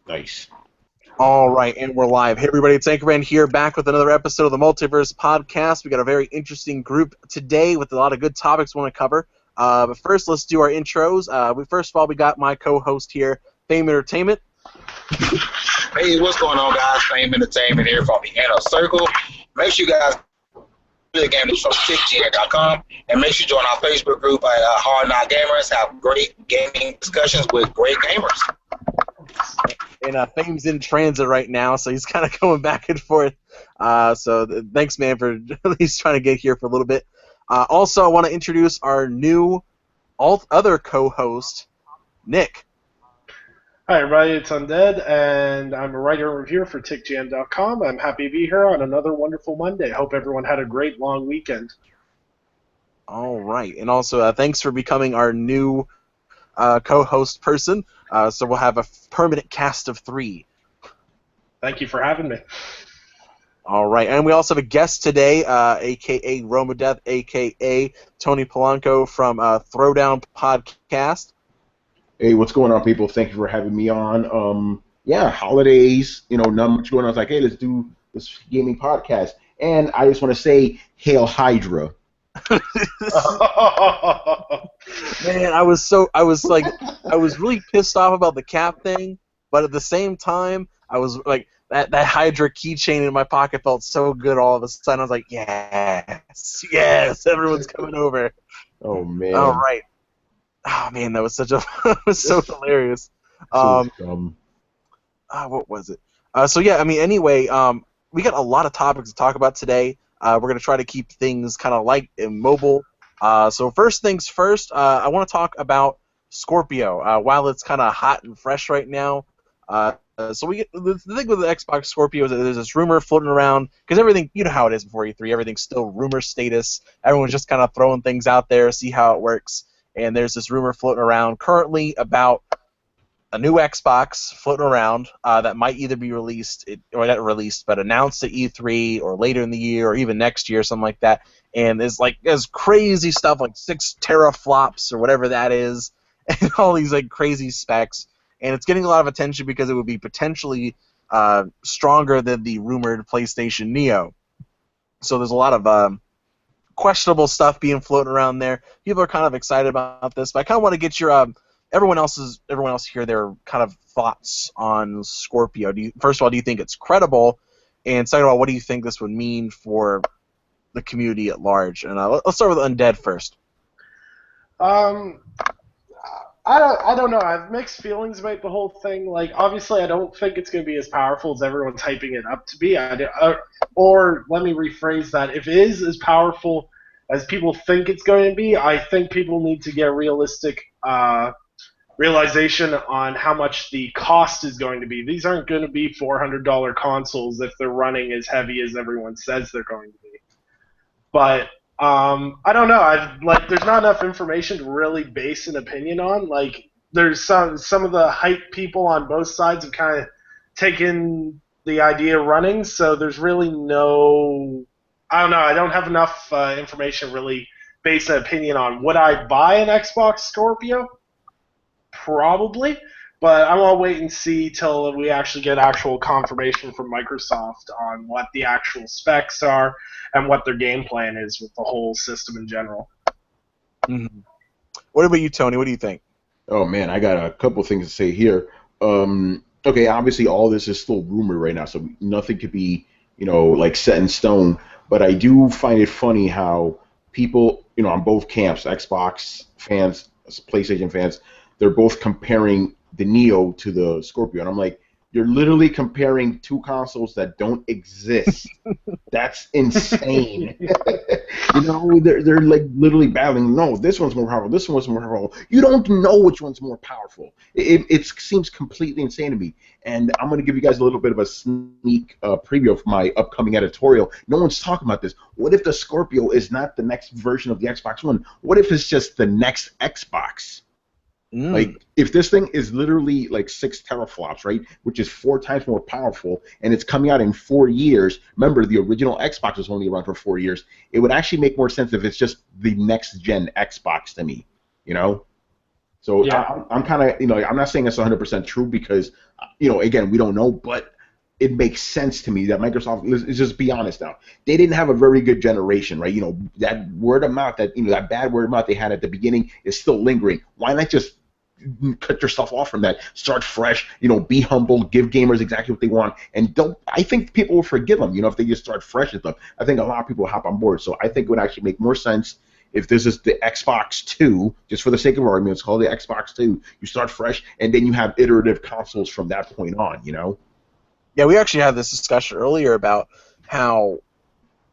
Nice. All right, and we're live. Hey, everybody, it's Anchorman here, back with another episode of the Multiverse podcast. We got a very interesting group today with a lot of good topics we want to cover. But first, let's do our intros. First of all, we got my co-host here, Fame Entertainment. Hey, what's going on, guys? Fame Entertainment here from the Inner Circle. Make sure you guys the game news from TickGN.com, and make sure you join our Facebook group at Hard Knock Gamers. Have great gaming discussions with great gamers. And Fame's in transit right now, so he's kind of going back and forth. Thanks, man, for at least trying to get here for a little bit. Also, I want to introduce our new other co-host, Nick. Hi everybody, it's Undead, and I'm a writer and reviewer for TickJam.com. I'm happy to be here on another wonderful Monday. Hope everyone had a great long weekend. All right, and also thanks for becoming our new co-host person. So we'll have a permanent cast of 3. Thank you for having me. All right, and we also have a guest today, a.k.a. Roma Death, a.k.a. Tony Polanco from Throwdown Podcast. Hey, what's going on, people? Thank you for having me on. Yeah, holidays, not much going on. I was like, hey, let's do this gaming podcast. And I just want to say, Hail Hydra. Man, I was really pissed off about the cap thing, but at the same time, I was like, that Hydra keychain in my pocket felt so good all of a sudden. I was like, yes, everyone's coming over. Oh, man. All right. Oh man, that was so hilarious. So dumb. What was it? Anyway, we got a lot of topics to talk about today. We're gonna try to keep things kind of light and mobile. So first things first, I want to talk about Scorpio. While it's kind of hot and fresh right now, the thing with the Xbox Scorpio is that there's this rumor floating around, because everything, you know how it is before E3, everything's still rumor status. Everyone's just kind of throwing things out there, see how it works. And there's this rumor floating around currently about a new Xbox floating around that might either be released, or not released, but announced at E3 or later in the year or even next year, something like that. And there's crazy stuff like 6 teraflops or whatever that is, and all these like crazy specs. And it's getting a lot of attention because it would be potentially stronger than the rumored PlayStation Neo. So there's a lot of questionable stuff being floating around there. People are kind of excited about this, but I kind of want to get your everyone else here their kind of thoughts on Scorpio. First of all, do you think it's credible? And second of all, what do you think this would mean for the community at large? And let's start with Undead first. I don't know. I have mixed feelings about the whole thing. Like, obviously, I don't think it's going to be as powerful as everyone's hyping it up to be. Or let me rephrase that. If it is as powerful as people think it's going to be, I think people need to get realistic realization on how much the cost is going to be. These aren't going to be $400 consoles if they're running as heavy as everyone says they're going to be. But I don't know. There's not enough information to really base an opinion on. Like, there's some of the hype people on both sides have kind of taken the idea running. So there's really no. I don't know. I don't have enough information to really base an opinion on. Would I buy an Xbox Scorpio? Probably. But I want to wait and see till we actually get actual confirmation from Microsoft on what the actual specs are and what their game plan is with the whole system in general. Mm-hmm. What about you, Tony? What do you think? Oh, man, I got a couple things to say here. Okay, obviously all this is still rumor right now, so nothing could be, like set in stone. But I do find it funny how people, on both camps, Xbox fans, PlayStation fans, they're both comparing the Neo to the Scorpio, and I'm like, you're literally comparing 2 consoles that don't exist. That's insane. They're like literally battling. No, this one's more powerful. This one's more powerful. You don't know which one's more powerful. It seems completely insane to me. And I'm going to give you guys a little bit of a sneak preview of my upcoming editorial. No one's talking about this. What if the Scorpio is not the next version of the Xbox One? What if it's just the next Xbox? Like, if this thing is literally like 6 teraflops, right, which is 4 times more powerful, and it's coming out in 4 years, remember, the original Xbox was only around for 4 years, it would actually make more sense if it's just the next-gen Xbox to me, So Yeah. I'm kind of, I'm not saying it's 100% true because, again, we don't know, but it makes sense to me that Microsoft, let's just be honest now, they didn't have a very good generation, right? That word of mouth, that bad word of mouth they had at the beginning is still lingering. Why not just cut yourself off from that, start fresh, be humble, give gamers exactly what they want, and don't. I think people will forgive them, if they just start fresh with them. I think a lot of people hop on board. So I think it would actually make more sense if this is the Xbox 2, just for the sake of argument, it's called the Xbox 2. You start fresh, and then you have iterative consoles from that point on. Yeah, we actually had this discussion earlier about how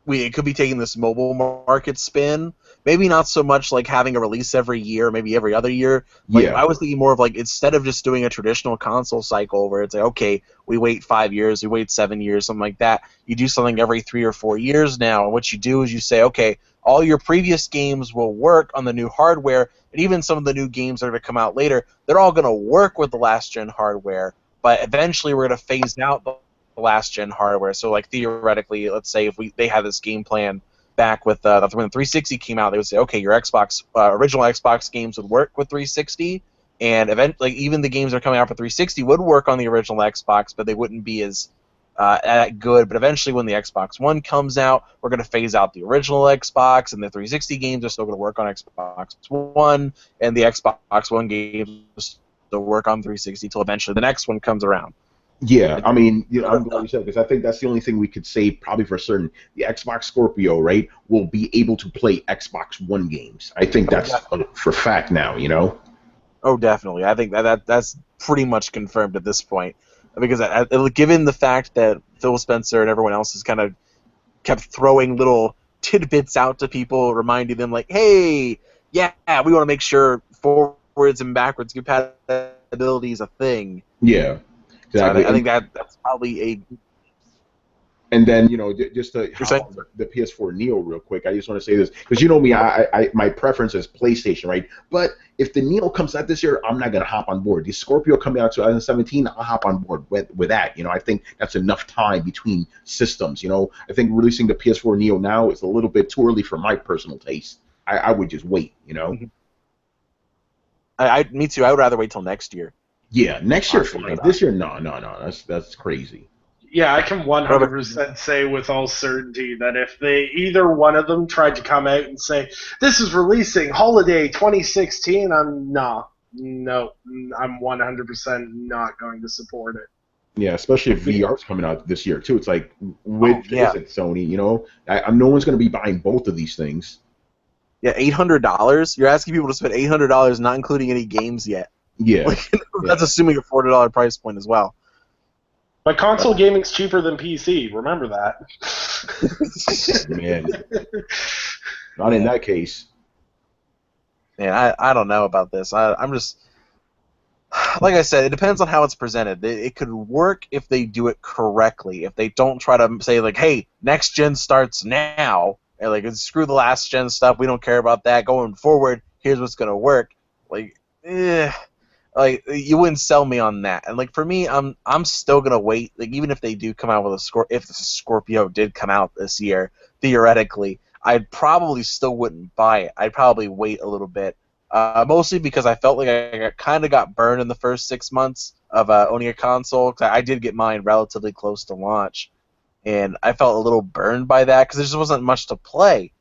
it could be taking this mobile market spin. Maybe not so much like having a release every year, maybe every other year. Like Yeah. I was thinking more of like instead of just doing a traditional console cycle where it's like, okay, we wait 5 years, we wait 7 years, something like that. You do something every 3 or 4 years now, and what you do is you say, okay, all your previous games will work on the new hardware, and even some of the new games that are going to come out later, they're all going to work with the last gen hardware. But eventually, we're going to phase out the last gen hardware. So, like theoretically, let's say if they had this game plan back with when the 360 came out, they would say, okay, your Xbox original Xbox games would work with 360, and even the games that are coming out for 360 would work on the original Xbox, but they wouldn't be as that good. But eventually, when the Xbox One comes out, we're going to phase out the original Xbox, and the 360 games are still going to work on Xbox One, and the Xbox One games will work on 360 till eventually the next one comes around. Yeah, I mean, I'm glad you said it because I think that's the only thing we could say probably for certain. The Xbox Scorpio, right, will be able to play Xbox One games. I think that's for fact now. Oh, definitely. I think that's pretty much confirmed at this point, because given the fact that Phil Spencer and everyone else has kind of kept throwing little tidbits out to people, reminding them like, hey, yeah, we want to make sure forwards and backwards compatibility is a thing. Yeah, So exactly. I think that's probably a. And then, just to You're hop on the PS4 Neo real quick, I just want to say this because you know me, I my preference is PlayStation, right? But if the Neo comes out this year, I'm not gonna hop on board. The Scorpio coming out 2017, I'll hop on board with that. I think that's enough time between systems. I think releasing the PS4 Neo now is a little bit too early for my personal taste. I would just wait. Me too. I would rather wait till next year. Yeah, next year fine. This year, no. That's crazy. Yeah, I can 100% say with all certainty that if either one of them tried to come out and say, this is releasing holiday 2016, I'm 100% not going to support it. Yeah, especially if VR's coming out this year too. It's like, which is it, Sony? No one's going to be buying both of these things. Yeah, $800. You're asking people to spend $800, not including any games yet. Yeah, that's assuming a $40 price point as well. But console gaming's cheaper than PC. Remember that. Man, not in that case. Man, I don't know about this. I'm just, like I said, it depends on how it's presented. It could work if they do it correctly. If they don't try to say like, hey, next gen starts now, and like screw the last gen stuff. We don't care about that going forward. Here's what's gonna work. Like you wouldn't sell me on that. And like for me, I'm still gonna wait. Like even if they do come out with if the Scorpio did come out this year, theoretically, I probably still wouldn't buy it. I'd probably wait a little bit, mostly because I felt like I kind of got burned in the first 6 months of owning a console. 'Cause I did get mine relatively close to launch, and I felt a little burned by that because there just wasn't much to play,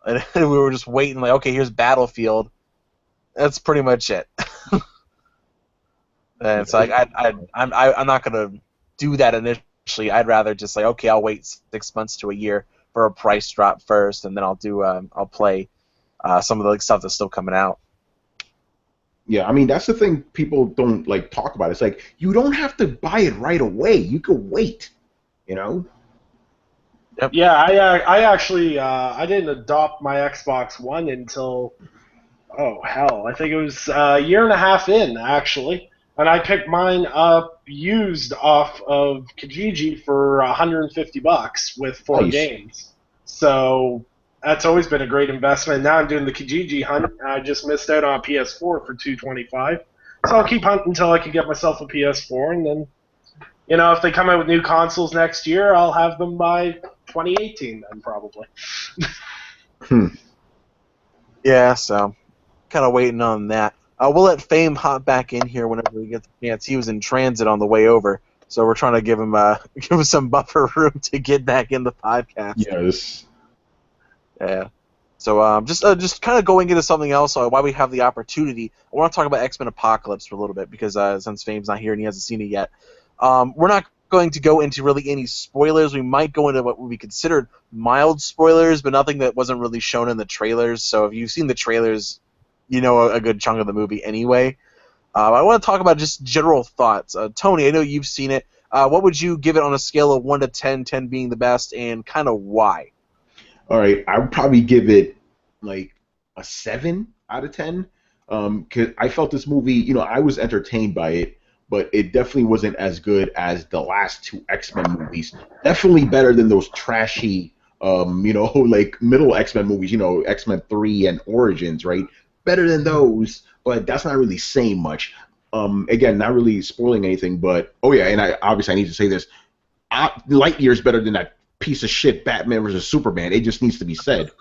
and we were just waiting. Like, okay, here's Battlefield. That's pretty much it. And it's like I'm not gonna do that initially. I'd rather just like, okay, I'll wait 6 months to a year for a price drop first, and then I'll play some of the stuff that's still coming out. Yeah, I mean that's the thing people don't like talk about. It's like you don't have to buy it right away. You could wait. Yep. Yeah, I actually I didn't adopt my Xbox One until I think it was a year and a half in actually. And I picked mine up used off of Kijiji for $150 with 4 games. So that's always been a great investment. Now I'm doing the Kijiji hunt. I just missed out on a PS4 for $225. So I'll keep hunting until I can get myself a PS4, and then, if they come out with new consoles next year, I'll have them by 2018 then probably. Yeah, so kind of waiting on that. We'll let Fame hop back in here whenever he gets a chance. He was in transit on the way over, so we're trying to give him give him some buffer room to get back in the podcast. Yes. Yeah. So just kind of going into something else while we have the opportunity, I want to talk about X-Men Apocalypse for a little bit because since Fame's not here and he hasn't seen it yet, we're not going to go into really any spoilers. We might go into what would be considered mild spoilers, but nothing that wasn't really shown in the trailers. So if you've seen the trailers, you know a good chunk of the movie anyway. I want to talk about just general thoughts. Tony, I know you've seen it. What would you give it on a scale of 1 to 10, 10 being the best, and kind of why? All right, I would probably give it like a 7 out of 10. Cause I felt this movie, you know, I was entertained by it, but it definitely wasn't as good as the last two X-Men movies. Definitely better than those trashy, you know, like middle X-Men movies, you know, X-Men 3 and Origins, right? Better than those, but that's not really saying much. Again, not really spoiling anything, but oh yeah, and I need to say this: Lightyear's better than that piece of shit Batman versus Superman. It just needs to be said.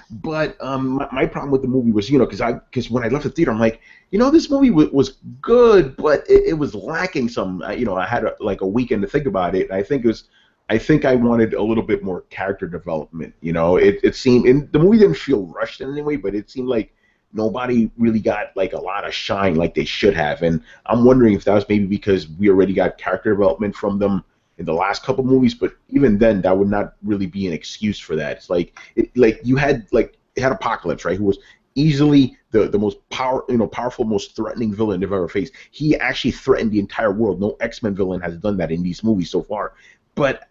But my problem with the movie was, you know, because when I left the theater, I'm like, you know, this movie was good, but it was lacking some. You know, I had like a weekend to think about it. I think I wanted a little bit more character development. You know, it seemed, and the movie didn't feel rushed in any way, but it seemed like nobody really got like a lot of shine like they should have. And I'm wondering if that was maybe because we already got character development from them in the last couple movies, but even then, that would not really be an excuse for that. It's like you had Apocalypse, right? Who was easily the most powerful, most threatening villain they've ever faced. He actually threatened the entire world. No X-Men villain has done that in these movies so far. But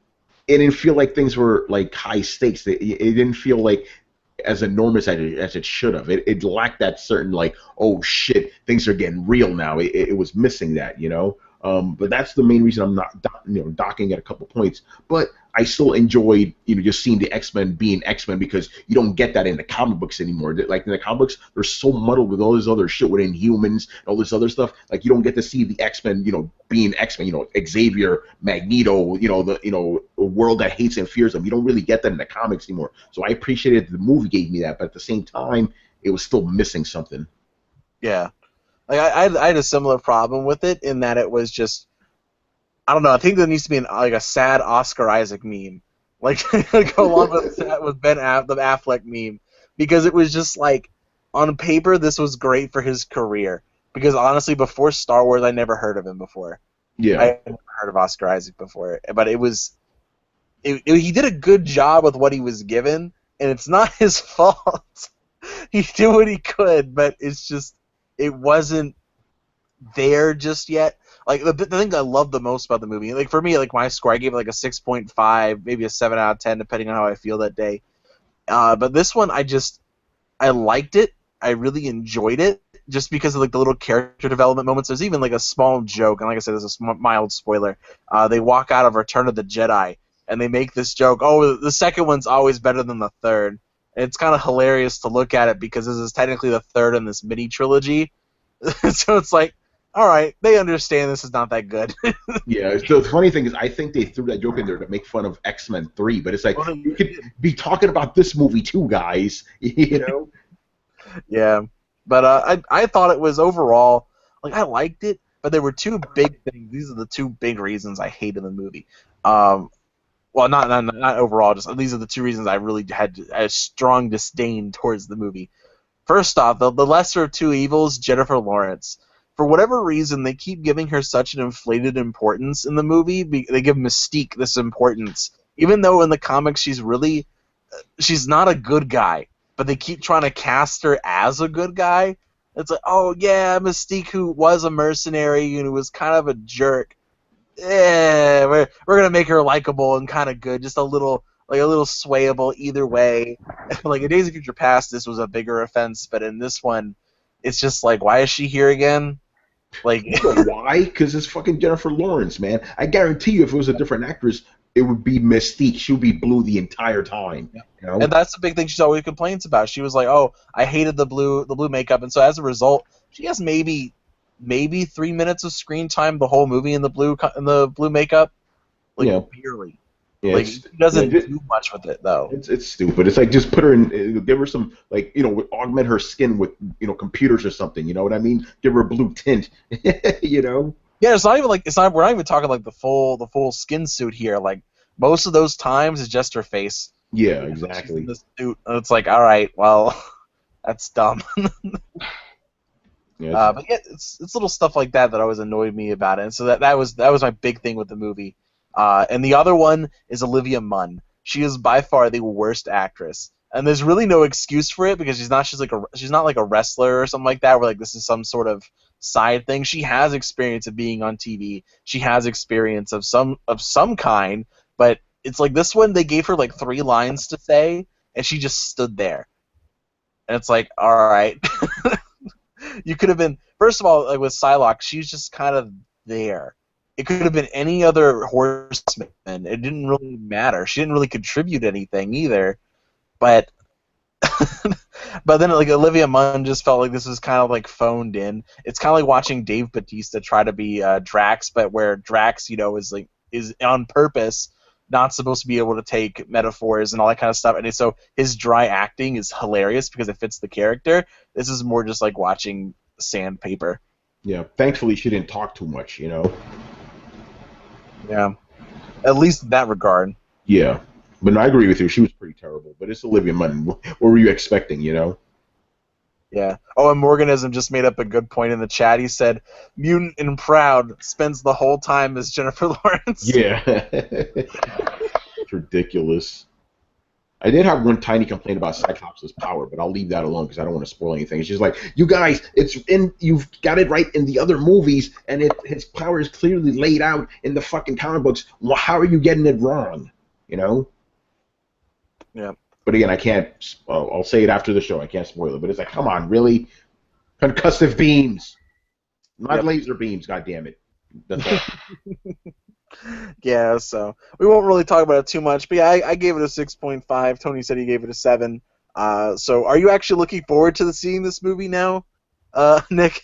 it didn't feel like things were like high stakes. It didn't feel like as enormous as it should have. It lacked that certain like, oh shit, things are getting real now. It was missing that, you know. But that's the main reason I'm not docking at a couple points. But I still enjoyed, you know, just seeing the X-Men being X-Men, because you don't get that in the comic books anymore. Like in the comic books, they're so muddled with all this other shit with Inhumans and all this other stuff. Like you don't get to see the X-Men, you know, being X-Men. You know, Xavier, Magneto. You know, a world that hates and fears them. You don't really get that in the comics anymore. So I appreciated the movie gave me that, but at the same time, it was still missing something. Yeah. Like I had a similar problem with it in that it was just, I don't know. I think there needs to be like a sad Oscar Isaac meme, like go along with the Affleck meme, because it was just like, on paper this was great for his career, because honestly before Star Wars I never heard of him before. Yeah, I had never heard of Oscar Isaac before, but he did a good job with what he was given, and it's not his fault. He did what he could, but it's just, it wasn't there just yet. Like the thing I love the most about the movie, like for me, like my score, I gave it like a 6.5, maybe a 7 out of 10, depending on how I feel that day. But this one, I liked it. I really enjoyed it, just because of like the little character development moments. There's even like a small joke, and like I said, there's a mild spoiler. They walk out of Return of the Jedi, and they make this joke, oh, the second one's always better than the third. And it's kind of hilarious to look at it, because this is technically the third in this mini trilogy. So it's like, all right, they understand this is not that good. Yeah. So the funny thing is, I think they threw that joke in there to make fun of X-Men 3, but it's like, you could be talking about this movie too, guys. You know? Yeah. But I thought it was overall, like, I liked it, but there were two big things. These are the two big reasons I hated the movie. Well, not overall, just these are the two reasons I really had a strong disdain towards the movie. First off, the lesser of two evils, Jennifer Lawrence. For whatever reason, they keep giving her such an inflated importance in the movie. They give Mystique this importance, even though in the comics she's not a good guy. But they keep trying to cast her as a good guy. It's like, oh yeah, Mystique, who was a mercenary and who was kind of a jerk. Yeah, we're gonna make her likable and kind of good, just a little swayable either way. Like in Days of Future Past, this was a bigger offense, but in this one, it's just like, why is she here again? Like, why? Because it's fucking Jennifer Lawrence, man. I guarantee you, if it was a different actress, it would be Mystique. She would be blue the entire time. Yeah. You know? And that's the big thing she's always complains about. She was like, oh, I hated the blue makeup, and so as a result, she has maybe 3 minutes of screen time the whole movie in the blue makeup, like, Yeah. barely. Yeah, Like, it's he yeah, doesn't do much with it though. it's stupid. It's like just put her in, give her some like augment her skin with computers or something. You know what I mean? Give her a blue tint. you know? Yeah, it's not even like it's not. We're not even talking like the full skin suit here. Like most of those times, it's just her face. Yeah, She's in exactly. this suit, and it's like, all right, well, that's dumb. Yeah, it's, But yeah, it's little stuff like that that always annoyed me about it. And so that was my big thing with the movie. And the other one is Olivia Munn. She is by far the worst actress, and there's really no excuse for it because she's not like a wrestler or something like that. Where like this is some sort of side thing. She has experience of being on TV. She has experience of some kind, but it's like this one they gave her like 3 lines to say, and she just stood there. And it's like, all right. You could have been first of all, like with Psylocke, she's just kind of there. It could have been any other horseman. It didn't really matter. She didn't really contribute anything either. But but then like Olivia Munn just felt like this was kind of like phoned in. It's kind of like watching Dave Bautista try to be Drax, but where Drax, is on purpose not supposed to be able to take metaphors and all that kind of stuff. And so his dry acting is hilarious because it fits the character. This is more just like watching sandpaper. yeah. Thankfully, she didn't talk too much. Yeah. At least in that regard. Yeah, but no, I agree with you. She was pretty terrible. But it's Olivia Munn. What were you expecting? Yeah. Oh, and Morganism just made up a good point in the chat. He said, "Mutant and Proud spends the whole time as Jennifer Lawrence." Yeah, it's ridiculous. I did have one tiny complaint about Cyclops' power, but I'll leave that alone because I don't want to spoil anything. It's just like, you guys, you've got it right in the other movies, and his power is clearly laid out in the fucking comic books. Well, how are you getting it wrong? Yeah. But again, I can't. I'll say it after the show. I can't spoil it. But it's like, come on, really? Concussive beams, not laser beams. God damn it. That's all. Yeah, so we won't really talk about it too much, but yeah, I gave it a 6.5. Tony said he gave it a 7. So are you actually looking forward to seeing this movie now, Nick?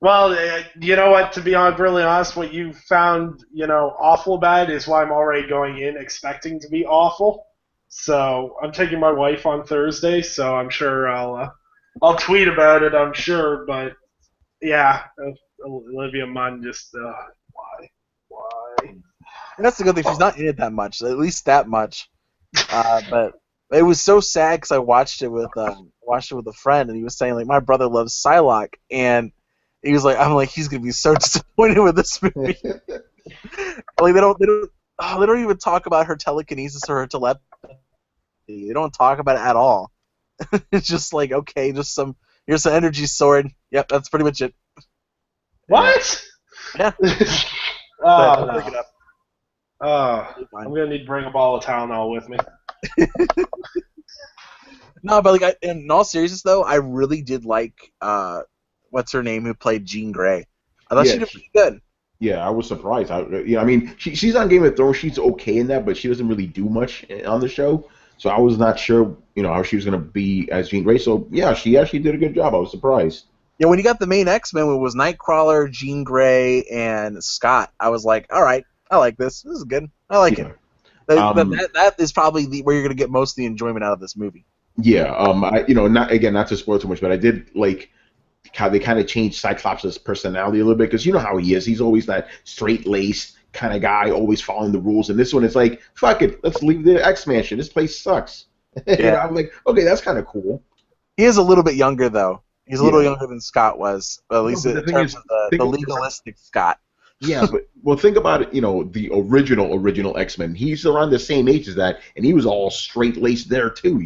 Well, you know what? To be really honest, what you found, awful about it is why I'm already going in expecting to be awful. So I'm taking my wife on Thursday, so I'm sure I'll tweet about it. I'm sure, but yeah, Olivia Munn just why? And that's the good thing. She's not in it that much, at least that much. But it was so sad because I watched it with a friend, and he was saying like my brother loves Psylocke, and he was like, I'm like, he's gonna be so disappointed with this movie. Like they don't even talk about her telekinesis or her telepathy. They don't talk about it at all. It's just like, okay, here's an energy sword. Yep, that's pretty much it. What? Yeah. Oh, Look it up. I'm gonna need to bring a ball of Tylenol with me. No, but like, in all seriousness though, I really did like what's her name who played Jean Grey. I thought she did pretty good. Yeah, I was surprised. I mean, she's on Game of Thrones. She's okay in that, but she doesn't really do much on the show. So I was not sure, how she was going to be as Jean Grey. So yeah, she actually did a good job. I was surprised. Yeah, when you got the main X-Men, it was Nightcrawler, Jean Grey, and Scott. I was like, all right, I like this. This is good. I like it. That is probably where you're going to get most of the enjoyment out of this movie. Yeah. Not to spoil too much, but I did like how they kind of changed Cyclops' personality a little bit because you know how he is. He's always that straight-laced kind of guy, always following the rules. And this one, it's like, fuck it, let's leave the X-Mansion. This place sucks. Yeah. I'm like, okay, that's kind of cool. He is a little bit younger, though. He's a little younger than Scott was, at least in terms of the legalistic Scott. Yeah, but think about it. The original X-Men. He's around the same age as that, and he was all straight-laced there too.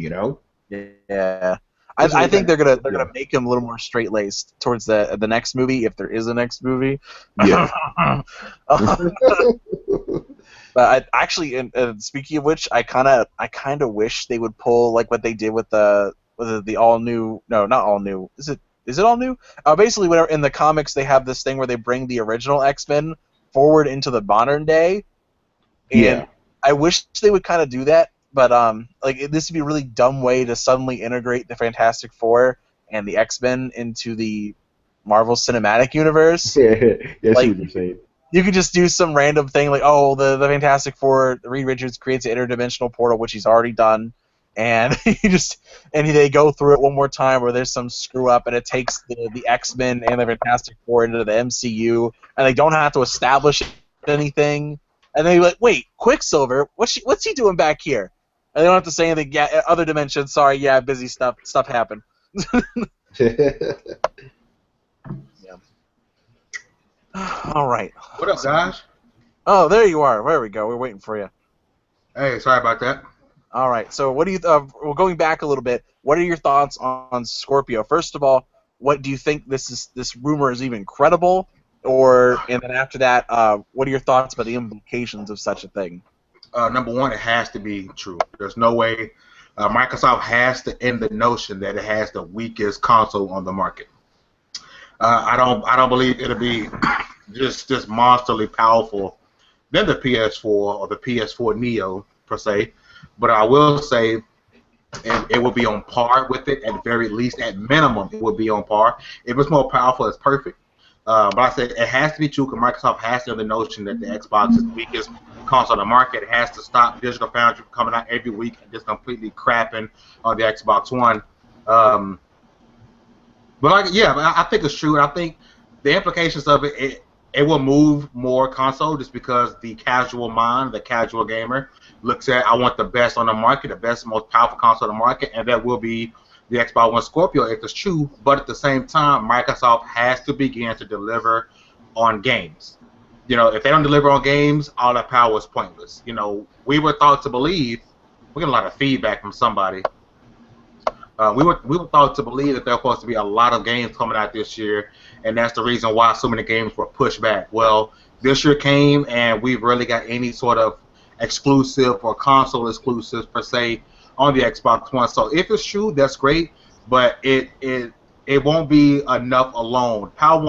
Yeah. I think they're gonna make him a little more straight laced towards the next movie, if there is a next movie. Yeah. But speaking of which, I kind of wish they would pull like what they did with the all new. No, not all new. Is it all new? Basically, whenever in the comics they have this thing where they bring the original X-Men forward into the modern day. And I wish they would kind of do that. But this would be a really dumb way to suddenly integrate the Fantastic Four and the X-Men into the Marvel Cinematic Universe. Yeah, I see what you're saying. You could just do some random thing like, oh, the Fantastic Four, Reed Richards creates an interdimensional portal, which he's already done, and they go through it one more time where there's some screw up, and it takes the X-Men and the Fantastic Four into the MCU, and they don't have to establish anything, and then you're like, wait, Quicksilver, what's he doing back here? And they don't have to say anything. Yeah, other dimensions. Sorry, yeah, busy stuff happened. Yeah. All right. What up, guys? Oh, there you are. There we go. We're waiting for you. Hey, sorry about that. All right. So, what do you? We're going back a little bit. What are your thoughts on Scorpio? First of all, what do you think this rumor is even credible? And then after that, what are your thoughts about the implications of such a thing? Number one, it has to be true. There's no way. Microsoft has to end the notion that it has the weakest console on the market. I don't believe it'll be just monsterly powerful than the PS4 or the PS4 Neo per se, but I will say it will be on par with it at the very least. At minimum, it will be on par. If it's more powerful, it's perfect. But I said it has to be true because Microsoft has to have the notion that the Xbox is the weakest console on the market. It has to stop Digital Foundry from coming out every week and just completely crapping on the Xbox One. But I think it's true. And I think the implications of it will move more console just because the casual mind, the casual gamer, looks at I want the best on the market, the best, most powerful console on the market, and that will be the Xbox One Scorpio if it's true. But at the same time, Microsoft has to begin to deliver on games. If they don't deliver on games, all that power is pointless. We were thought to believe, we get a lot of feedback from somebody. We were thought to believe that there were supposed to be a lot of games coming out this year, and that's the reason why so many games were pushed back. Well, this year came, and we've really got any sort of exclusive or console exclusives per se on the Xbox One. So if it's true, that's great, but it won't be enough alone. Power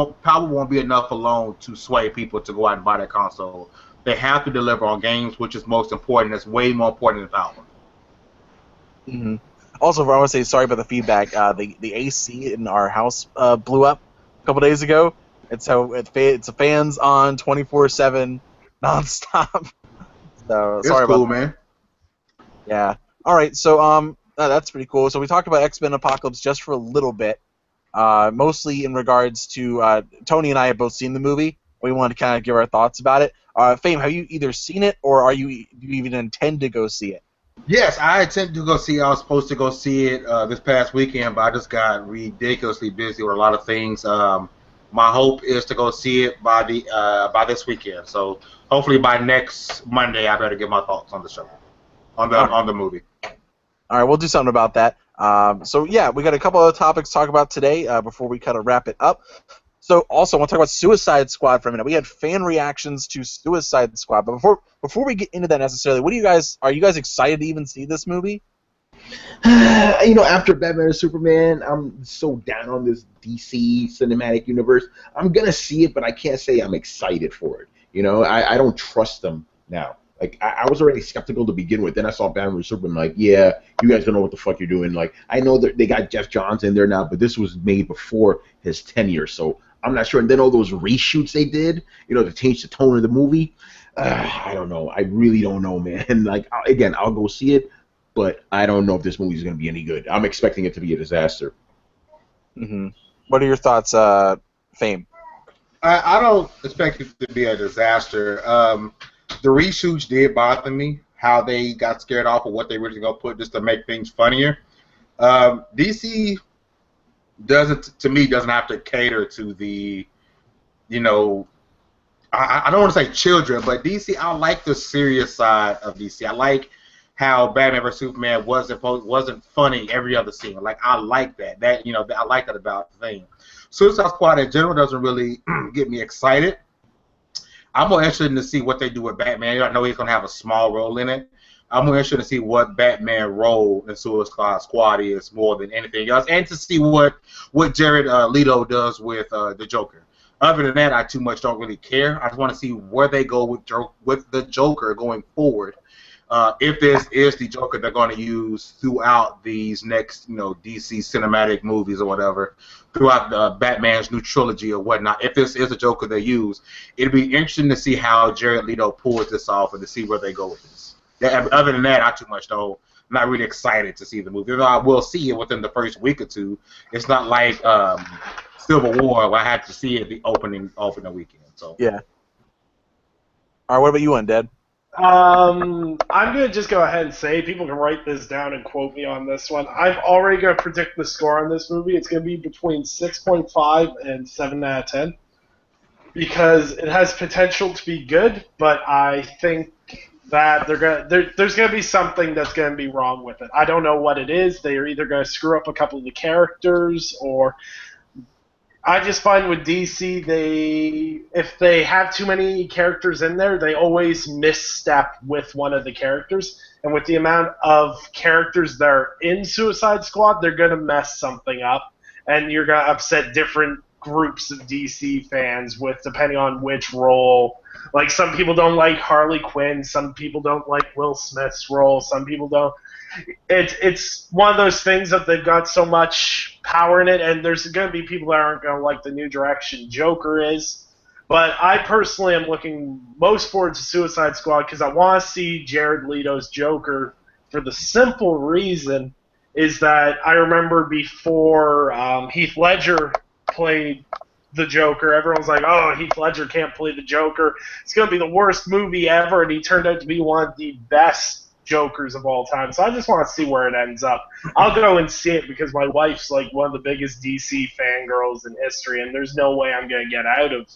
won't be enough alone to sway people to go out and buy that console. They have to deliver on games, which is most important. That's way more important than power. Mm-hmm. Also, I want to say sorry about the feedback. The AC in our house blew up a couple days ago, and so it's a fans on 24/7 nonstop. So sorry cool, about that. Man. Yeah. All right. So that's pretty cool. So we talked about X-Men Apocalypse just for a little bit, mostly in regards to Tony and I have both seen the movie. We wanted to kind of give our thoughts about it. Fame, have you either seen it or do you even intend to go see it? Yes, I intended to go see it. I was supposed to go see it this past weekend, but I just got ridiculously busy with a lot of things. My hope is to go see it by this weekend. So hopefully by next Monday, I better give my thoughts on the show, on the movie. All right, we'll do something about that. So yeah, we got a couple other topics to talk about today before we kind of wrap it up. So also, I want to talk about Suicide Squad for a minute. We had fan reactions to Suicide Squad, but before we get into that necessarily, are you guys excited to even see this movie? After Batman and Superman, I'm so down on this DC cinematic universe. I'm gonna see it, but I can't say I'm excited for it. I don't trust them now. Like, I was already skeptical to begin with. Then I saw Batman and Superman. Like, yeah, you guys don't know what the fuck you're doing. Like, I know that they got Jeff Johns in there now, but this was made before his tenure, so I'm not sure. And then all those reshoots they did, to change the tone of the movie. I don't know. I really don't know, man. Like, again, I'll go see it, but I don't know if this movie is going to be any good. I'm expecting it to be a disaster. Mm-hmm. What are your thoughts, Fame? I don't expect it to be a disaster. The reshoots did bother me, how they got scared off of what they were going to put just to make things funnier. DC doesn't have to cater to the, I don't want to say children, but DC, I like the serious side of DC. I like how Batman vs Superman wasn't funny every other scene. Like, I like that. I like that about the thing. Suicide Squad in general doesn't really get me excited. I'm more interested to see what they do with Batman. I know he's gonna have a small role in it. I'm more interested to see what Batman role in Suicide Squad is more than anything else, and to see what Jared Leto does with the Joker. Other than that, I too much don't really care. I just want to see where they go with the Joker going forward. if this is the Joker they're going to use throughout these next, DC cinematic movies or whatever, throughout the Batman's new trilogy or whatnot, if this is a Joker they use, it'd be interesting to see how Jared Leto pulls this off and to see where they go with this. Yeah, other than that, not too much though. I'm not really excited to see the movie. Though I will see it within the first week or two. It's not like Civil War where I had to see it the opening weekend. So yeah. All right, what about you, Undead? I'm going to just go ahead and say, people can write this down and quote me on this one. I'm already going to predict the score on this movie. It's going to be between 6.5 and 7 out of 10. Because it has potential to be good, but I think that there's going to be something that's going to be wrong with it. I don't know what it is. They're either going to screw up a couple of the characters, or I just find with DC, if they have too many characters in there, they always misstep with one of the characters. And with the amount of characters that are in Suicide Squad, they're going to mess something up, and you're going to upset different groups of DC fans with depending on which role. Like, some people don't like Harley Quinn, some people don't like Will Smith's role, some people don't. It's one of those things that they've got so much power in it, and there's going to be people that aren't going to like the new direction Joker is. But I personally am looking most forward to Suicide Squad because I want to see Jared Leto's Joker for the simple reason is that I remember before Heath Ledger played the Joker, everyone was like, oh, Heath Ledger can't play the Joker. It's going to be the worst movie ever, and he turned out to be one of the best Jokers of all time. So I just want to see where it ends up. I'll go and see it because my wife's like one of the biggest DC fangirls in history, and there's no way I'm going to get out of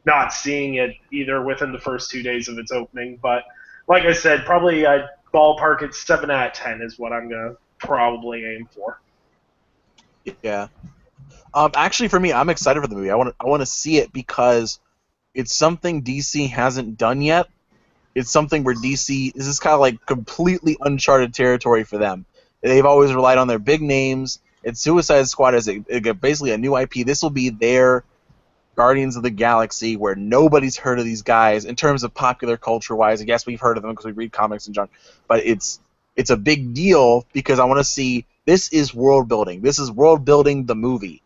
not seeing it either within the first 2 days of its opening. But like I said, probably I'd ballpark it 7 out of 10 is what I'm going to probably aim for. Yeah. Actually, for me, I'm excited for the movie. I want to see it because it's something DC hasn't done yet. It's something where DC, this is kind of like completely uncharted territory for them. They've always relied on their big names, and Suicide Squad is basically a new IP. This will be their Guardians of the Galaxy, where nobody's heard of these guys in terms of popular culture-wise. I guess we've heard of them because we read comics and junk, but it's a big deal because I want to see, this is world building. This is world building the movie.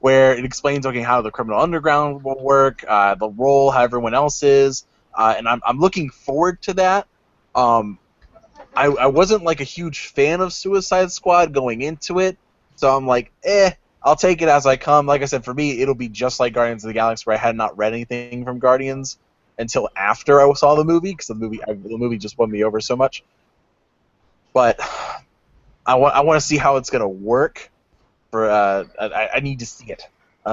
Where it explains, okay, how the criminal underground will work, the role, how everyone else is, and I'm looking forward to that. I wasn't like a huge fan of Suicide Squad going into it, so I'm like, I'll take it as I come. Like I said, for me, it'll be just like Guardians of the Galaxy, where I had not read anything from Guardians until after I saw the movie, because the movie just won me over so much. But I want to see how it's gonna work. I need to see it,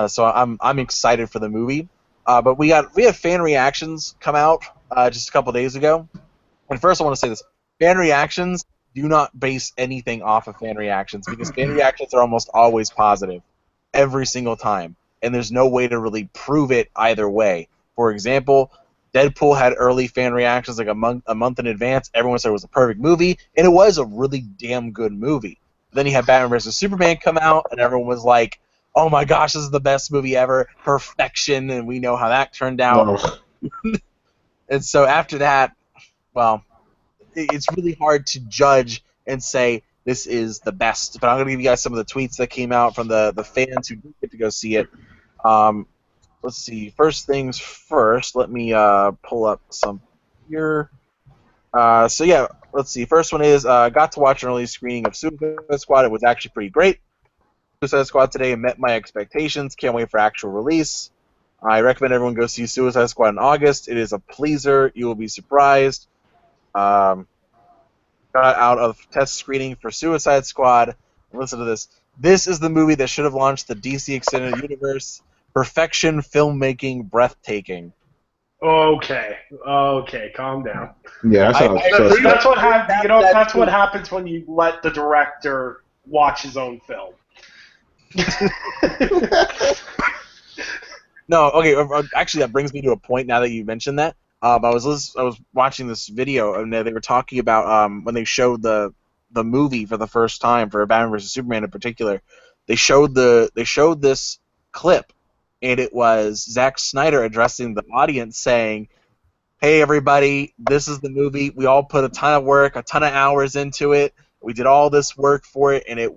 so I'm excited for the movie. But we had fan reactions come out just a couple days ago. And first, I want to say this: fan reactions do not base anything off of fan reactions because fan reactions are almost always positive, every single time, and there's no way to really prove it either way. For example, Deadpool had early fan reactions like a month in advance. Everyone said it was a perfect movie, and it was a really damn good movie. Then you had Batman vs. Superman come out, and everyone was like, oh my gosh, this is the best movie ever, perfection, and we know how that turned out. And so after that, well, it's really hard to judge and say this is the best. But I'm going to give you guys some of the tweets that came out from the fans who did get to go see it. Let's see. First things first, let me pull up some here. So yeah, let's see. First one is, got to watch an early screening of Suicide Squad. It was actually pretty great. Suicide Squad today met my expectations. Can't wait for actual release. I recommend everyone go see Suicide Squad in August. It is a pleaser. You will be surprised. Got out of test screening for Suicide Squad. Listen to this. This is the movie that should have launched the DC Extended Universe. Perfection, filmmaking, breathtaking. Okay, calm down. Yeah, that's what happens. That's what happens when you let the director watch his own film. No, okay. Actually, that brings me to a point. Now that you mentioned that, I was watching this video, and they were talking about when they showed the movie for the first time for Batman vs Superman in particular. They showed this clip, and it was Zack Snyder addressing the audience saying, hey everybody, this is the movie. We all put a ton of work, a ton of hours into it. We did all this work for it, and it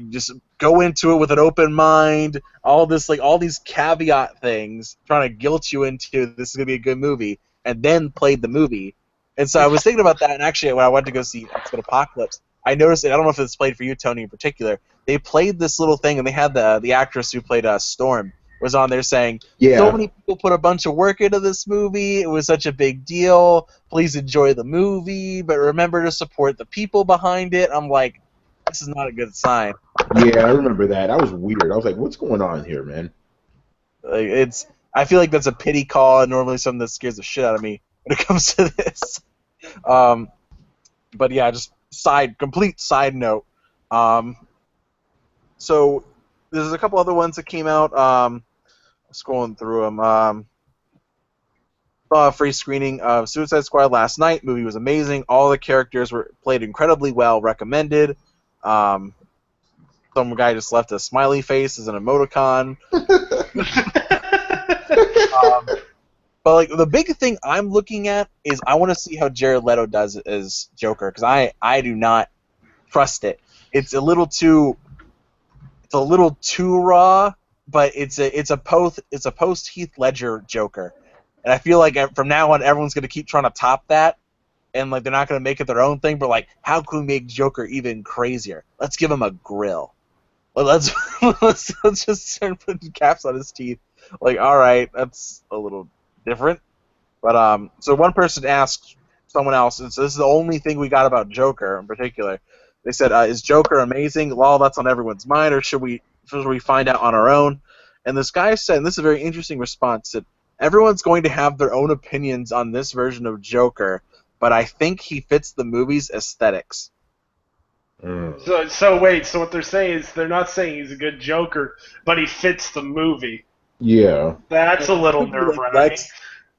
just go into it with an open mind. All this, like all these caveat things, trying to guilt you into this is gonna be a good movie, and then played the movie. And so I was thinking about that, and actually, when I went to go see X-Men Apocalypse, I noticed it. I don't know if it's played for you, Tony, in particular. They played this little thing, and they had the actress who played Storm was on there saying, so Yeah. many people put a bunch of work into this movie. It was such a big deal. Please enjoy the movie, but remember to support the people behind it. I'm like, this is not a good sign. Yeah, I remember that. That was weird. I was like, what's going on here, man? Like, I feel like that's a pity call, and normally something that scares the shit out of me when it comes to this. But yeah, just complete side note. So there's a couple other ones that came out. Scrolling through them. Saw a free screening of Suicide Squad last night. Movie was amazing. All the characters were played incredibly well. Recommended. Some guy just left a smiley face as an emoticon. But like the big thing I'm looking at is I want to see how Jared Leto does as Joker, because I do not trust it. It's a little too raw, but it's a post Heath Ledger Joker, and I feel like from now on everyone's gonna keep trying to top that, and like they're not gonna make it their own thing. But like, how can we make Joker even crazier? Let's give him a grill. Let's let's just start putting caps on his teeth. Like, all right, that's a little different. But so one person asked someone else, and so this is the only thing we got about Joker in particular. They said, "Is Joker amazing? Well, that's on everyone's mind, or should we find out on our own?" And this guy said, and this is a very interesting response, that everyone's going to have their own opinions on this version of Joker, but I think he fits the movie's aesthetics. So wait, so what they're saying is they're not saying he's a good Joker, but he fits the movie. Yeah. That's a little Could be like nerve-wracking.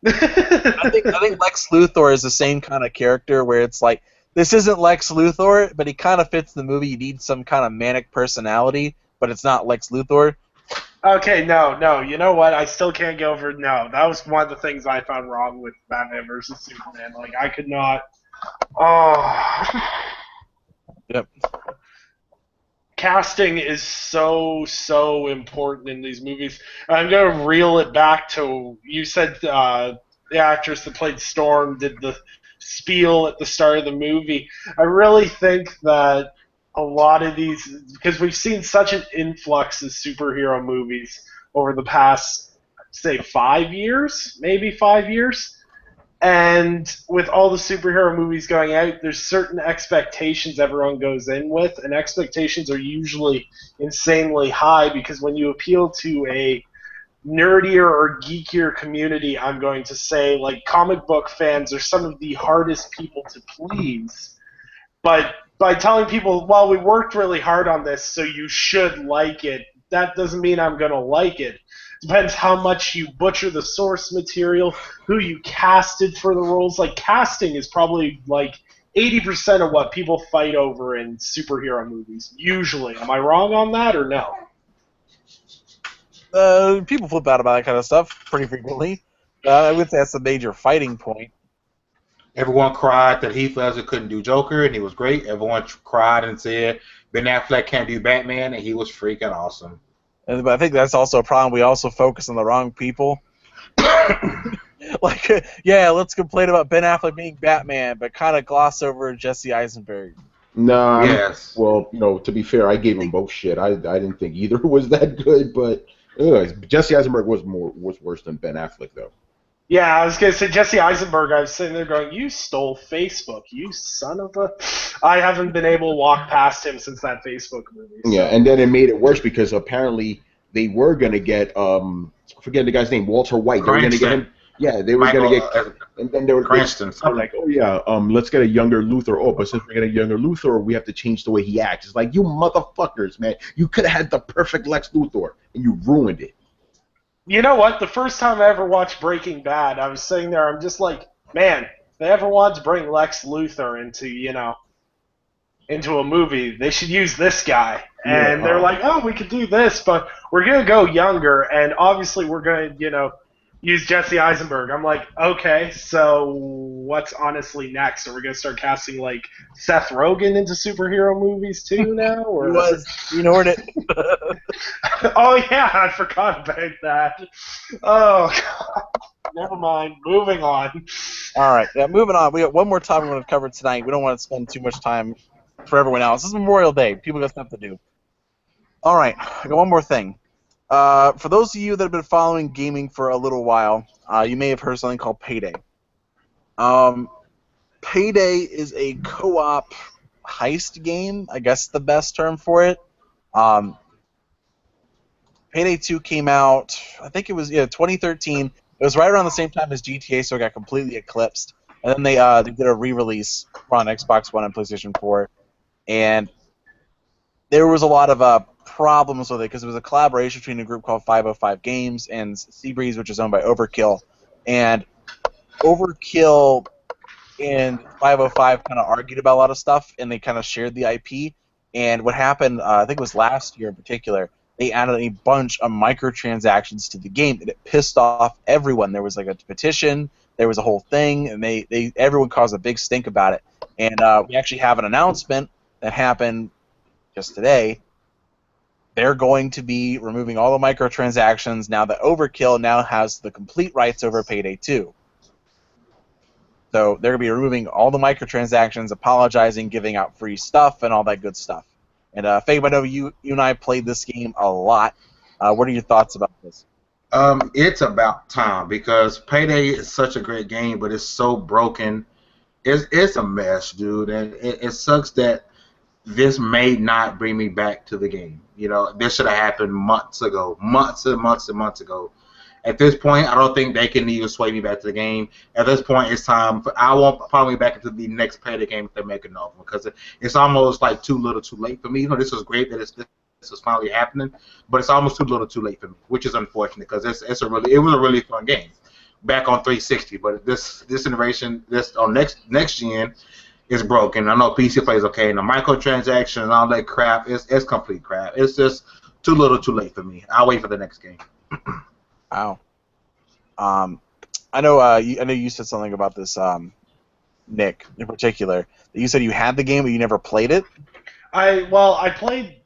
I think Lex Luthor is the same kind of character where it's like, this isn't Lex Luthor, but he kind of fits the movie. You need some kind of manic personality, but it's not Lex Luthor. Okay, no, you know what? I still can't get over. No, that was one of the things I found wrong with Batman versus Superman. Like, I could not. Oh. Yep. Casting is so important in these movies. I'm gonna reel it back to, you said the actress that played Storm did the spiel at the start of the movie. I really think that a lot of these, because we've seen such an influx of superhero movies over the past, say, 5 years, maybe 5 years. And with all the superhero movies going out, there's certain expectations everyone goes in with, and expectations are usually insanely high because when you appeal to a nerdier or geekier community, I'm going to say, like, comic book fans are some of the hardest people to please. But by telling people, well, we worked really hard on this, so you should like it, that doesn't mean I'm going to like it. Depends how much you butcher the source material, who you casted for the roles. Like, casting is probably like 80% of what people fight over in superhero movies, usually. Am I wrong on that, or no? People flip out about that kind of stuff pretty frequently. I would say that's a major fighting point. Everyone cried that Heath Ledger couldn't do Joker, and he was great. Everyone cried and said Ben Affleck can't do Batman, and he was freaking awesome. But I think that's also a problem. We also focus on the wrong people. Like, yeah, let's complain about Ben Affleck being Batman, but kind of gloss over Jesse Eisenberg. No, Yes. Well, to be fair, I gave them both shit. I didn't think either was that good, but Jesse Eisenberg was worse than Ben Affleck, though. Yeah, I was going to say Jesse Eisenberg. I was sitting there going, you stole Facebook, you son of a... I haven't been able to walk past him since that Facebook movie. So. Yeah, and then it made it worse because apparently they were going to get, I forget the guy's name, Walter White. They were going to get him. Yeah, they were going to get... And then they were like, oh, yeah, let's get a younger Luthor. Oh, but since we're getting a younger Luthor, we have to change the way he acts. It's like, you motherfuckers, man. You could have had the perfect Lex Luthor, and you ruined it. You know what? The first time I ever watched Breaking Bad, I was sitting there, I'm just like, man, if they ever want to bring Lex Luthor into a movie, they should use this guy. And they're like, oh, we could do this, but we're going to go younger, and obviously we're going to, use Jesse Eisenberg. I'm like, okay, so what's honestly next? Are we gonna start casting like Seth Rogen into superhero movies too now? He Or was Green Hornet. oh yeah, I forgot about that. Oh God. Never mind. Moving on. All right, yeah, moving on. We got one more topic we want to cover tonight. We don't want to spend too much time for everyone else. This is Memorial Day. People got stuff to do. All right, I got one more thing. For those of you that have been following gaming for a little while, you may have heard something called Payday. Payday is a co-op heist game. I guess the best term for it. Payday 2 came out, I think it was 2013. It was right around the same time as GTA, so it got completely eclipsed. And then they did a re-release on Xbox One and PlayStation 4, and there was a lot of problems with it because it was a collaboration between a group called 505 Games and Seabreeze, which is owned by Overkill. And Overkill and 505 kind of argued about a lot of stuff, and they kind of shared the IP. And what happened, I think it was last year in particular, they added a bunch of microtransactions to the game, and it pissed off everyone. There was like a petition, there was a whole thing, and everyone caused a big stink about it. And we actually have an announcement that happened just today. They're going to be removing all the microtransactions now that Overkill now has the complete rights over Payday 2. So they're going to be removing all the microtransactions, apologizing, giving out free stuff, and all that good stuff. And Fabe, I know you and I played this game a lot. What are your thoughts about this? It's about time because Payday is such a great game, but it's so broken. It's a mess, dude, and it sucks that this may not bring me back to the game. You know, this should have happened months ago, months and months and months ago. At this point, I don't think they can even sway me back to the game. At this point, it's time. I won't probably back into the next Payday game if they're making another one because it's almost like too little, too late for me. You know, this is great that this is finally happening, but it's almost too little, too late for me, which is unfortunate because it was a really fun game back on 360. But this iteration, this on next gen, is broken. I know PC plays okay, and the microtransactions and all that crap it's complete crap. It's just too little, too late for me. I'll wait for the next game. Wow. I know you said something about this, Nick, in particular. That you said you had the game, but you never played it. I played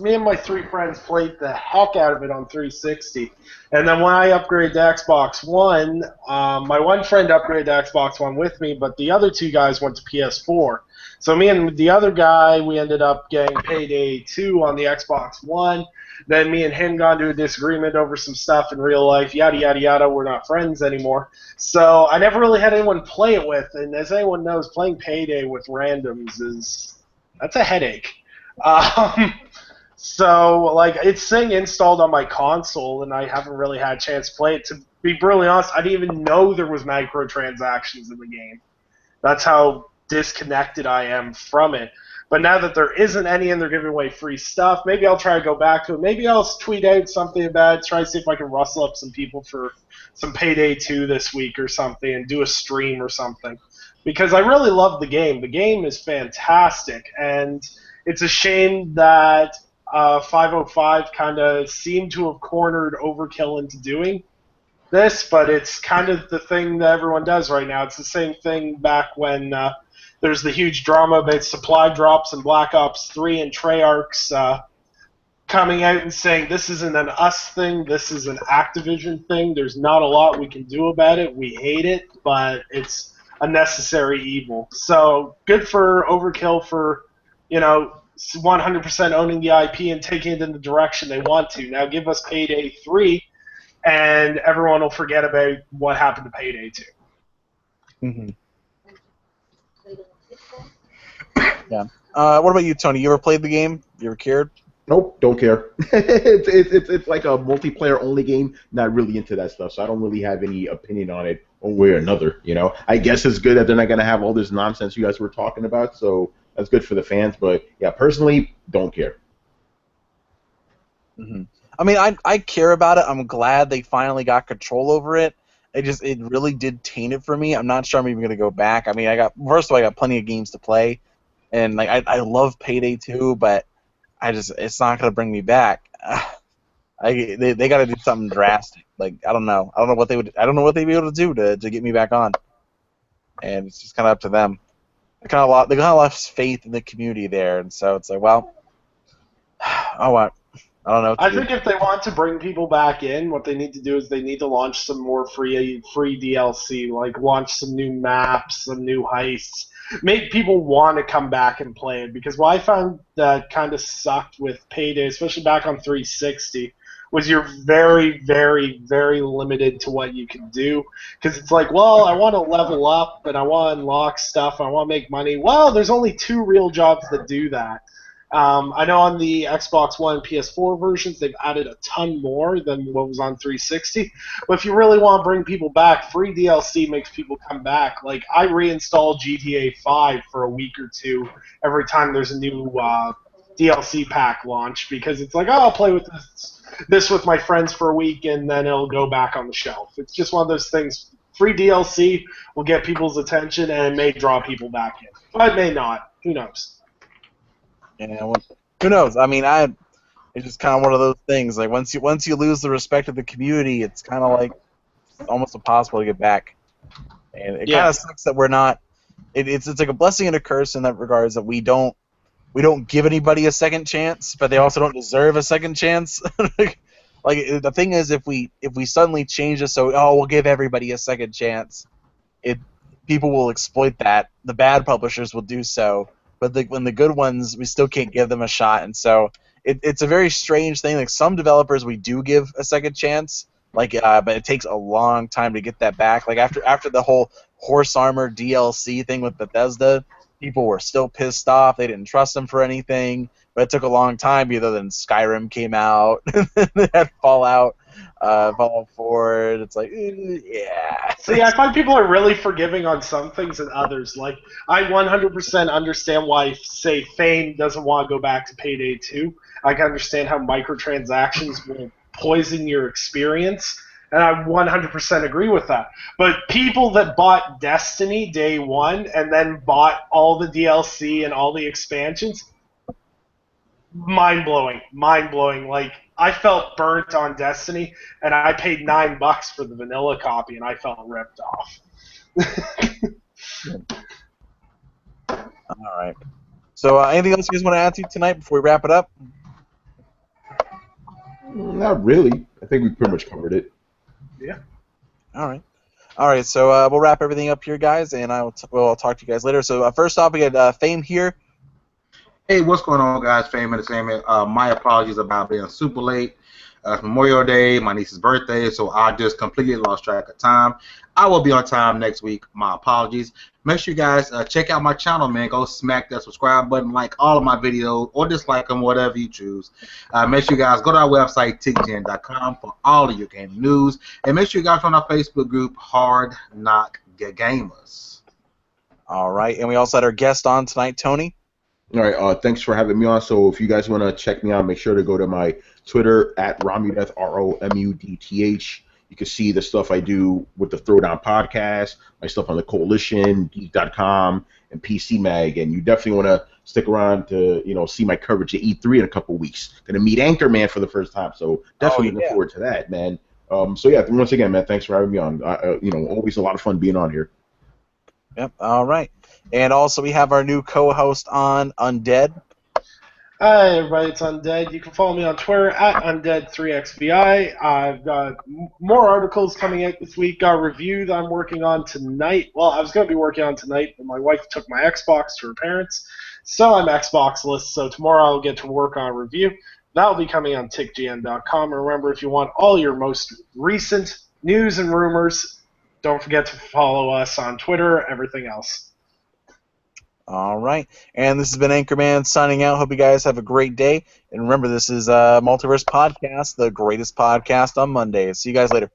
me and my three friends played the heck out of it on 360, and then when I upgraded to Xbox One, my one friend upgraded to Xbox One with me, but the other two guys went to PS4. So me and the other guy, we ended up getting Payday 2 on the Xbox One. Then me and him got into a disagreement over some stuff in real life, yada, yada, yada. We're not friends anymore. So I never really had anyone to play it with, and as anyone knows, playing Payday with randoms that's a headache. So, like, it's saying installed on my console, and I haven't really had a chance to play it. To be brutally honest, I didn't even know there was microtransactions in the game. That's how disconnected I am from it. But now that there isn't any and they're giving away free stuff, maybe I'll try to go back to it. Maybe I'll tweet out something about it, try to see if I can rustle up some people for some Payday 2 this week or something and do a stream or something. Because I really love the game. The game is fantastic, and it's a shame that 505 kind of seemed to have cornered Overkill into doing this, but it's kind of the thing that everyone does right now. It's the same thing back when there's the huge drama about supply drops in Black Ops 3 and Treyarch's coming out and saying this isn't an us thing, this is an Activision thing. There's not a lot we can do about it. We hate it, but it's a necessary evil. So good for Overkill for, 100% owning the IP and taking it in the direction they want to. Now give us Payday 3, and everyone will forget about what happened to Payday 2. Mm-hmm. Yeah. What about you, Tony? You ever played the game? You ever cared? Nope, don't care. it's like a multiplayer only game. Not really into that stuff, so I don't really have any opinion on it one way or another. I guess it's good that they're not gonna have all this nonsense you guys were talking about. So that's good for the fans. But yeah, personally, don't care. Mm-hmm. I mean, I care about it. I'm glad they finally got control over it. It really did taint it for me. I'm not sure I'm even gonna go back. I mean, I got plenty of games to play, and like I love Payday 2, but it's not gonna bring me back. They got to do something drastic. Like I don't know what they would. I don't know what they'd be able to do to get me back on. And it's just kind of up to them. They kind of lost faith in the community there, and so it's like, well, oh what? I don't know what to I do. think if they want to bring people back in, what they need to do is they need to launch some more free DLC, like launch some new maps, some new heists, make people want to come back and play it. Because what I found that kind of sucked with Payday, especially back on 360, was you're very, very, very limited to what you can do. Because it's like, well, I want to level up and I want to unlock stuff, and I want to make money. Well, there's only 2 real jobs that do that. I know on the Xbox One and PS4 versions, they've added a ton more than what was on 360. But if you really want to bring people back, free DLC makes people come back. Like, I reinstall GTA 5 for a week or two every time there's a new DLC pack launch, because it's like, oh, I'll play with this with my friends for a week, and then it'll go back on the shelf. It's just one of those things. Free DLC will get people's attention, and it may draw people back in. But it may not. Who knows? Yeah, well, who knows? I mean, it's just kind of one of those things. Like once you lose the respect of the community, it's kind of like almost impossible to get back. And it kind of sucks that we're not. It's like a blessing and a curse in that regards that we don't give anybody a second chance, but they also don't deserve a second chance. Like the thing is, if we suddenly change it so we'll give everybody a second chance, people will exploit that. The bad publishers will do so. But when the good ones, we still can't give them a shot, and so it's a very strange thing. Like some developers, we do give a second chance, but it takes a long time to get that back. Like after the whole Horse Armor DLC thing with Bethesda, people were still pissed off. They didn't trust them for anything, but it took a long time. Either then Skyrim came out, they had Fallout 4. It's like, yeah. See, I find people are really forgiving on some things and others. Like, I 100% understand why, say, Fame doesn't want to go back to Payday 2. I can understand how microtransactions will poison your experience, and I 100% agree with that. But people that bought Destiny day one and then bought all the DLC and all the expansions, mind-blowing. Like, I felt burnt on Destiny, and I paid $9 for the vanilla copy, and I felt ripped off. All right. So, anything else you guys want to add to tonight before we wrap it up? Not really. I think we pretty much covered it. Yeah. All right. So we'll wrap everything up here, guys, and I'll talk to you guys later. So first off, we got Fame here. Hey, what's going on, guys? Fame Entertainment. My apologies about being super late. It's Memorial Day, my niece's birthday, so I just completely lost track of time. I will be on time next week. My apologies. Make sure you guys check out my channel, man. Go smack that subscribe button, like all of my videos, or dislike them, whatever you choose. Make sure you guys go to our website, tickgen.com, for all of your game news. And make sure you guys join our Facebook group, Hard Knock Gamers. All right. And we also had our guest on tonight, Tony. All right, thanks for having me on. So if you guys want to check me out, make sure to go to my Twitter at Romudeth, ROMUDTH. You can see the stuff I do with the Throwdown podcast, my stuff on the Coalition, Geek.com, and PC Mag. And you definitely want to stick around to see my coverage at E3 in a couple weeks. Gonna meet Anchorman for the first time, so definitely looking forward to that, man. So yeah, once again, man, thanks for having me on. Always a lot of fun being on here. Yep. All right. And also we have our new co-host on, Undead. Hi, everybody. It's Undead. You can follow me on Twitter at Undead3XVI. I've got more articles coming out this week. Got a review that I'm working on tonight. Well, I was going to be working on tonight, but my wife took my Xbox to her parents, so I'm Xbox-less. So tomorrow I'll get to work on a review. That'll be coming on tickgn.com. Remember, if you want all your most recent news and rumors, don't forget to follow us on Twitter, everything else. All right. And this has been Anchorman signing out. Hope you guys have a great day. And remember, this is Multiverse Podcast, the greatest podcast on Mondays. See you guys later.